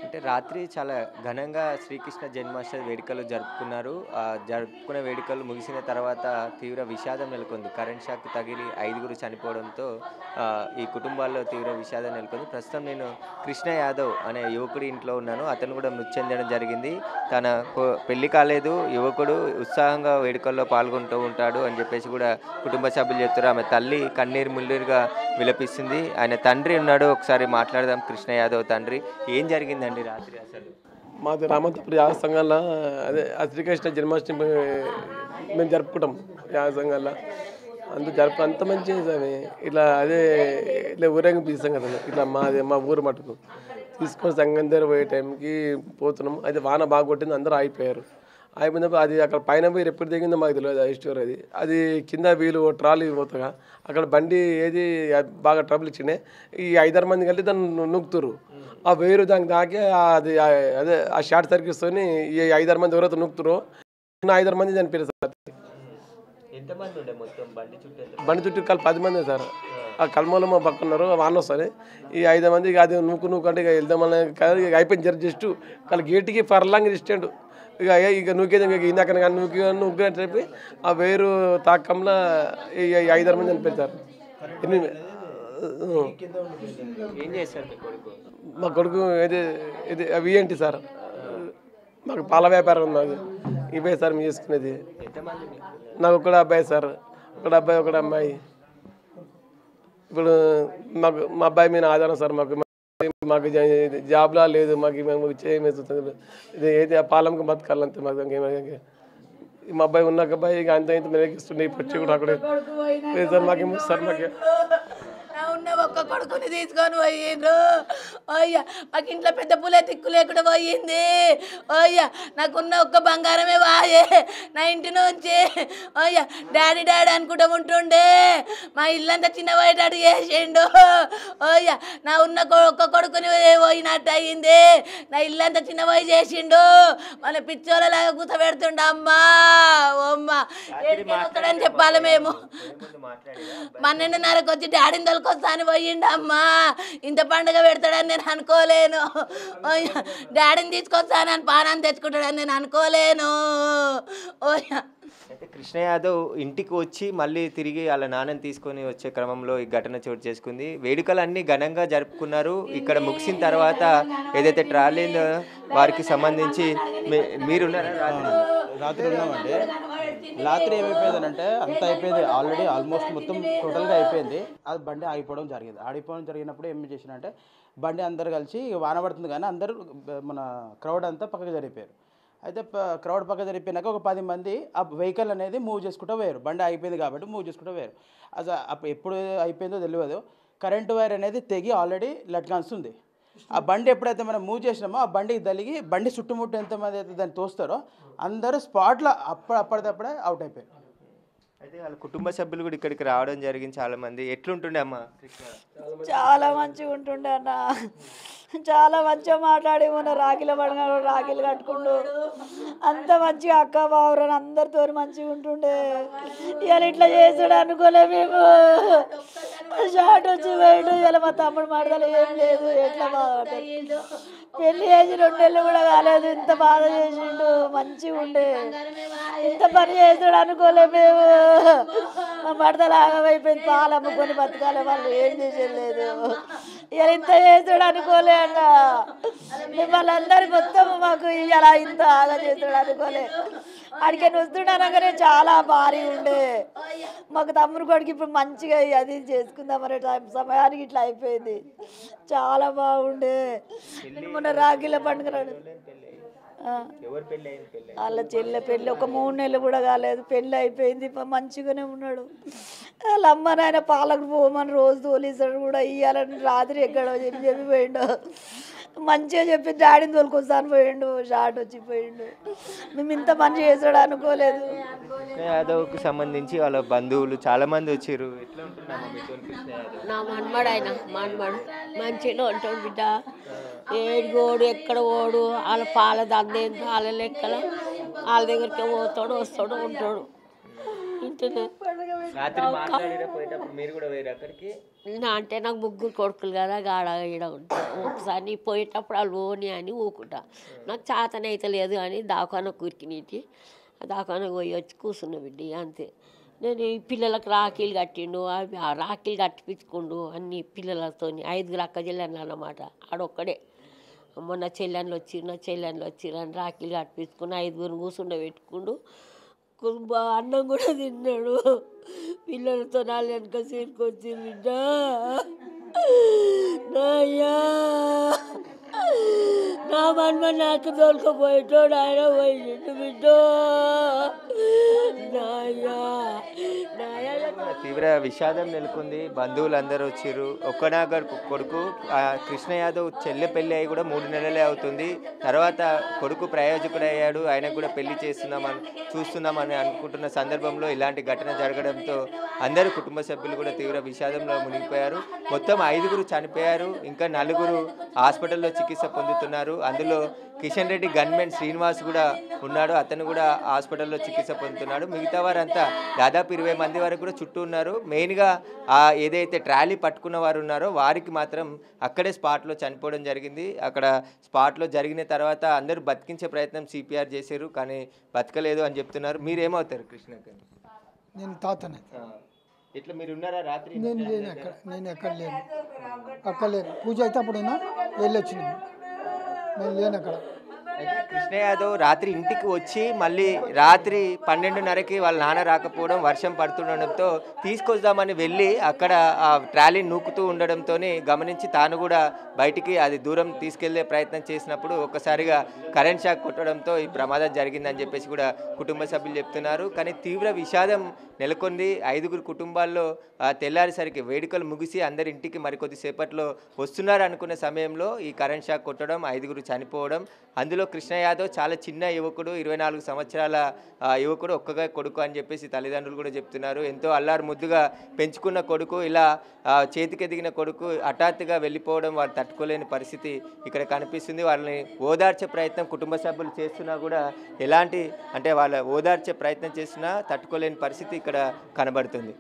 అంటే రాత్రి చాలా ఘనంగా శ్రీకృష్ణ జన్మాష్టమి వేడుకలు జరుపుకున్నారు. జరుపుకునే వేడుకలు ముగిసిన తర్వాత తీవ్ర విషాదం నెలకొంది. కరెంట్ షాక్ తగిలి 5గురు చనిపోవడంతో ఈ కుటుంబాల్లో తీవ్ర విషాదం నెలకొంది. ప్రస్తుతం నేను కృష్ణ యాదవ్ అనే యువకుడి ఇంట్లో ఉన్నాను. అతను కూడా మృతి చెందడం జరిగింది. తన పెళ్లి కాలేదు, యువకుడు ఉత్సాహంగా వేడుకల్లో పాల్గొంటూ ఉంటాడు అని చెప్పేసి కూడా కుటుంబ సభ్యులు చెప్తారు. ఆమె తల్లి కన్నీరు మున్నీరుగా విలపిస్తుంది. ఆయన తండ్రి ఉన్నాడు, ఒకసారి మాట్లాడదాం. కృష్ణ యాదవ్ తండ్రి, ఏం జరిగిందండి రాత్రి అసలు? మాది రామంతపురి యాగ సంఘంలో అదే శ్రీకృష్ణ జన్మాష్టమి మేము జరుపుకుంటాం యాగ సంఘంలో. అంత మంచి ఇట్లా అదే ఇట్లా ఊరేగింపు తీస్తాం కదా, ఇట్లా మా ఊరు మటుకు తీసుకొని సంఘం దగ్గర పోయే టైంకి పోతున్నాం. అయితే వాన బాగా కొట్టింది, అందరూ ఆగిపోయారు. అయిపోయినప్పుడు అది అక్కడ పైన పోయి ఎప్పుడు దిగిందో మాకు తెలియదు. స్టోర్ అది కింద వీలు ట్రాలీ పోతాగా అక్కడ బండి ఏది బాగా ట్రబుల్ ఇచ్చినాయి. ఈ 5-6 మంది కలిసి దాన్ని నూకుతురు. ఆ వేరు దానికి దాకే అది అదే ఆ షార్ట్ సర్క్యూట్స్తోని ఈ 5-6 మంది ఎవరైతే నూకుతురో 5-6 మంది చనిపోయారు సార్. బండి చుట్టూ కలిపి 10 మంది సార్. ఆ కల్మలో మా పక్కన ఉన్నారు, వాన వస్తుంది. ఈ 5 మంది ఇక అది నూకు అంటే ఇక వెళ్దామని అయిపోయింది. జస్ట్ వాళ్ళ గేటుకి ఫర్లాంగ్ ఇస్టాండు. ఇక నూకేది ఇందాక నూకే చెప్పి ఆ వేరు తాకంలో ఈ 5-6 మంది చనిపోతారు. మా కొడుకు ఇది విఎన్టీ సార్. మాకు పాల వ్యాపారం ఉంది. మాకు ఇవే సార్ మేము చేసుకునేది. నాకు ఒకడు అబ్బాయి సార్, ఒకడు అబ్బాయి ఒకడు అమ్మాయి. ఇప్పుడు మా అబ్బాయి మీద ఆధారం సార్. మాకు జాబ్లా లేదు, మాకు మేము చేయమేస్తుంది. ఇది ఏది ఆ పాలంకి బతకాలంతే. మాకు మా అబ్బాయి ఉన్న అబ్బాయి ఇక అంత ఇంత మెలగిస్తుండే వచ్చి కూడా అక్కడే లేదు సార్. మాకేమో సార్ ఉన్న ఒక్క కొడుకుని తీసుకొని పోయిండ్రు. అయ్యా మాకు ఇంట్లో పెద్ద పులే తిక్కు లేకుండా పోయింది. అయ్యా నాకున్న ఒక్క బంగారమే వాయే నా ఇంటి నుంచి. అయ్యా డాడీ అనుకుంటూ ఉంటుండే. మా ఇల్లంతా చిన్న పోయేటట్టు చేసిండు. అయ్యా నా ఉన్న ఒక్క కొడుకుని పోయినట్టు అయ్యింది. నా ఇల్లంతా చిన్న పోయి చేసిండు. మన పిచ్చోళ్ళలాగా కూర్చోబెడుతుండ. అమ్మా అమ్మ ఎక్కడని చెప్పాలి మేము. 12:30కి వచ్చి డాడీని తొలకొస్తాను పోయిండు. అమ్మా ఇంత పండుగ పెడతాడని నేను అనుకోలేను. డాడీని తీసుకొస్తానని పానాన్ని తెచ్చుకుంటాడని నేను అనుకోలేను. అయితే కృష్ణ యాదవ్ ఇంటికి వచ్చి మళ్ళీ తిరిగి వాళ్ళ నాన్నని తీసుకొని వచ్చే క్రమంలో ఈ ఘటన చోటు చేసుకుంది. వేడుకలన్నీ ఘనంగా జరుపుకున్నారు. ఇక్కడ ముగిసిన తర్వాత ఏదైతే ట్రాలీ వారికి సంబంధించి మీరున్నారా? రాత్రి ఉన్నామండి. రాత్రి ఏమైపోయిందనంటే అంత అయిపోయింది ఆల్రెడీ, ఆల్మోస్ట్ మొత్తం టోటల్గా అయిపోయింది. అది బండి ఆగిపోవడం జరిగినప్పుడు ఏం చేసినంటే బండి అందరు కలిసి వాన పడుతుంది కానీ అందరూ మన క్రౌడ్ అంతా పక్కకు జరిగిపోయారు. అయితే క్రౌడ్ పక్కకు జరిగిపోయినాక ఒక 10 మంది ఆ వెహికల్ అనేది మూవ్ చేసుకుంటూ పోయారు. బండి అయిపోయింది కాబట్టి మూవ్ చేసుకుంటూ పోయారు. అసలు అప్పుడు ఎప్పుడు అయిపోయిందో తెలియదు. కరెంటు వైర్ అనేది తెగి ఆల్రెడీ లట్కాన్స్తుంది. ఆ బండి ఎప్పుడైతే మనం మూవ్ చేసినామో ఆ బండికి తగిలి బండి చుట్టుముట్టు ఎంతమంది అయితే దాన్ని తోస్తారో అందరూ స్పాట్లో అప్పటిదప్పుడే అవుట్ అయిపోయారు. అయితే వాళ్ళ కుటుంబ సభ్యులు కూడా ఇక్కడికి రావడం జరిగింది చాలా మంది. ఎట్లుంటుండే అమ్మ? చాలా మంచిగా ఉంటుండే అన్న. చాలా మంచిగా మాట్లాడి మన రాఖీల పండుగ రాఖీలు కట్టుకుంటూ అంత మంచిగా అక్క బావురని అందరితో మంచిగా ఉంటుండే. ఇవాళ ఇట్లా చేసాడు అనుకోలే మేము. షార్ట్ వచ్చి పోయాడు. ఇలా మా తమ్ముడు మాటలు ఏం లేదు. ఎట్లా బాధపడ్డాడు. పెళ్లి చేసి 2 నెలలు కూడా కాలేదు. ఇంత బాధ చేసిండు. మంచిగా ఉండే. ఇంత పని చేసాడు అనుకోలే మేము. మా మడతలు ఆగమైపోయింది. పాలు అమ్ముకొని బతకాలి, వాళ్ళు ఏం చేసేది లేదు. ఇలా ఇంత చేసాడు అనుకోలే అన్న. మిమ్మల్ని అందరి మొత్తం మాకు ఇలా ఇంత ఆగా చేసాడు అనుకోలే. అడిగే వస్తున్నానగానే చాలా భారీ ఉండే. మాకు తమ్ముడు కొడుకు ఇప్పుడు మంచిగా అది చేసుకుందామనే సమయానికి ఇట్లా అయిపోయింది. చాలా బాగుండే. మొన్న రాఖీల పండుగ వాళ్ళ చెల్లె పెళ్ళి ఒక 3 నెలలు కూడా కాలేదు, పెళ్ళి అయిపోయింది. మంచిగానే ఉన్నాడు. వాళ్ళ అమ్మ నాయన పాలకు పోమని రోజు తోలిస్తాడు కూడా. ఇవ్వాలని రాత్రి ఎక్కడో చెప్పిపోయిండు. మంచిగా చెప్పి డాడీని తోలుకొస్తాను పోయిండు. షార్ట్ వచ్చి పోయిండు. మేము ఇంత మంచి చేసాడు అనుకోలేదు. యాదవ్కి సంబంధించి వాళ్ళ బంధువులు చాలా మంది వచ్చారు. నా మన్మడు ఆయన మన్మడు మంచిగా ఉంటాడు బిడ్డ. ఏడుగోడు ఎక్కడ ఓడు వాళ్ళ పాల దందేంత వాళ్ళ లెక్కల వాళ్ళ దగ్గరికి పోతాడు వస్తాడు ఉంటాడు. ఇంటనే రాత్రి మాట్లాడిరా పోయేటప్పుడు మీరు కూడా వేరే అక్కడికి అంటే నాకు ముగ్గురు కొడుకులు కదా గాడ ఈడ ఉంటా ఒకసారి నీ పోయేటప్పుడు వాళ్ళు ఓని అని ఊకుంటా నాకు చేతనైతే లేదు అని దాకాన కురికినీటి దాకాన పోయి వచ్చి కూర్చున్న బిడ్డ అంతే. నేను ఈ పిల్లలకు రాఖీలు కట్టిండు అవి ఆ రాఖీలు కట్టిపించుకుండు అన్ని పిల్లలతో 5 అక్క చెల్లెళ్ళు అన్నమాట. ఆడొక్కడే మొన్న చెల్లెళ్ళు వచ్చిర్రు అని రాఖీలు కట్టిపించుకుని 5 కూర్చుండబెట్టుకుండు. అన్నం కూడా తిన్నాడు. పిల్లలతో నాలుగు వెనక సీరుకొచ్చి బిడ్డ నాయ్యా నా మనమ నాకు దొరకపోయేటోడు ఆయన పోయిండు బిడ్డ నాయ్యా నాయా. తీవ్ర విషాదం నెలకొంది. బంధువులు అందరూ వచ్చిర్రు. ఒక్కనాగర్ కొడుకు కృష్ణ యాదవ్ చెల్లె పెళ్ళి అయ్యి కూడా 3 నెలలే అవుతుంది. తర్వాత కొడుకు ప్రయోజకుడయ్యాడు. ఆయనకు కూడా పెళ్లి చూస్తున్నామని అనుకుంటున్న సందర్భంలో ఇలాంటి ఘటన జరగడంతో అందరూ కుటుంబ సభ్యులు కూడా తీవ్ర విషాదంలో మునిగిపోయారు. మొత్తం 5 చనిపోయారు. ఇంకా 4 హాస్పిటల్లో చికిత్స పొందుతున్నారు. అందులో కిషన్ రెడ్డి గన్మెన్ శ్రీనివాస్ కూడా ఉన్నాడు. అతను కూడా హాస్పిటల్లో చికిత్స పొందుతున్నాడు. మిగతా వారంతా దాదాపు 20 మంది వరకు కూడా చుట్టూ ఉన్నారు. మెయిన్గా ఏదైతే ట్రాలీ పట్టుకున్న వారు ఉన్నారో వారికి మాత్రం అక్కడే స్పాట్లో చనిపోవడం జరిగింది. అక్కడ స్పాట్లో జరిగిన తర్వాత అందరూ బతికించే ప్రయత్నం సిపిఆర్ చేశారు, కానీ బతకలేదు అని చెప్తున్నారు. మీరేమవుతారు కృష్ణకి? నేను తాతనే. ఇట్లా మీరు ఉన్నారా రాత్రి? నేను ఎక్కడ లేను, అక్కడ లేను. పూజ అయితే అప్పుడు వెళ్ళొచ్చినాను, నేను లేను అక్కడ. అయితే కృష్ణ యాదవ్ రాత్రి ఇంటికి వచ్చి మళ్ళీ రాత్రి 12:30కి వాళ్ళ నాన్న రాకపోవడం, వర్షం పడుతుండడంతో తీసుకొద్దామని వెళ్ళి అక్కడ ఆ ట్రాలీని నూకుతూ ఉండడంతో గమనించి తాను కూడా బయటికి అది దూరం తీసుకెళ్లే ప్రయత్నం చేసినప్పుడు ఒక్కసారిగా కరెంట్ షాక్ కొట్టడంతో ఈ ప్రమాదం జరిగిందని చెప్పేసి కూడా కుటుంబ సభ్యులు చెప్తున్నారు. కానీ తీవ్ర విషాదం నెలకొంది. 5 కుటుంబాల్లో తెల్లారిసరికి వేడుకలు ముగిసి అందరి ఇంటికి మరికొద్ది సేపట్లో వస్తున్నారు అనుకున్న సమయంలో ఈ కరెంట్ షాక్ కొట్టడం, 5 చనిపోవడం. అందులో కృష్ణ యాదవ్ చాలా చిన్న యువకుడు, 24 సంవత్సరాల యువకుడు, ఒక్కగా కొడుకు అని చెప్పేసి తల్లిదండ్రులు కూడా చెప్తున్నారు. ఎంతో అల్లారు ముద్దుగా పెంచుకున్న కొడుకు ఇలా చేతికెదిగిన కొడుకు హఠాత్తుగా వెళ్ళిపోవడం వారు తట్టుకోలేని పరిస్థితి ఇక్కడ కనిపిస్తుంది. వాళ్ళని ఓదార్చే ప్రయత్నం కుటుంబ సభ్యులు చేస్తున్నా కూడా ఎలాంటి వాళ్ళ ఓదార్చే ప్రయత్నం చేస్తున్నా తట్టుకోలేని పరిస్థితి ఇక్కడ కనబడుతుంది.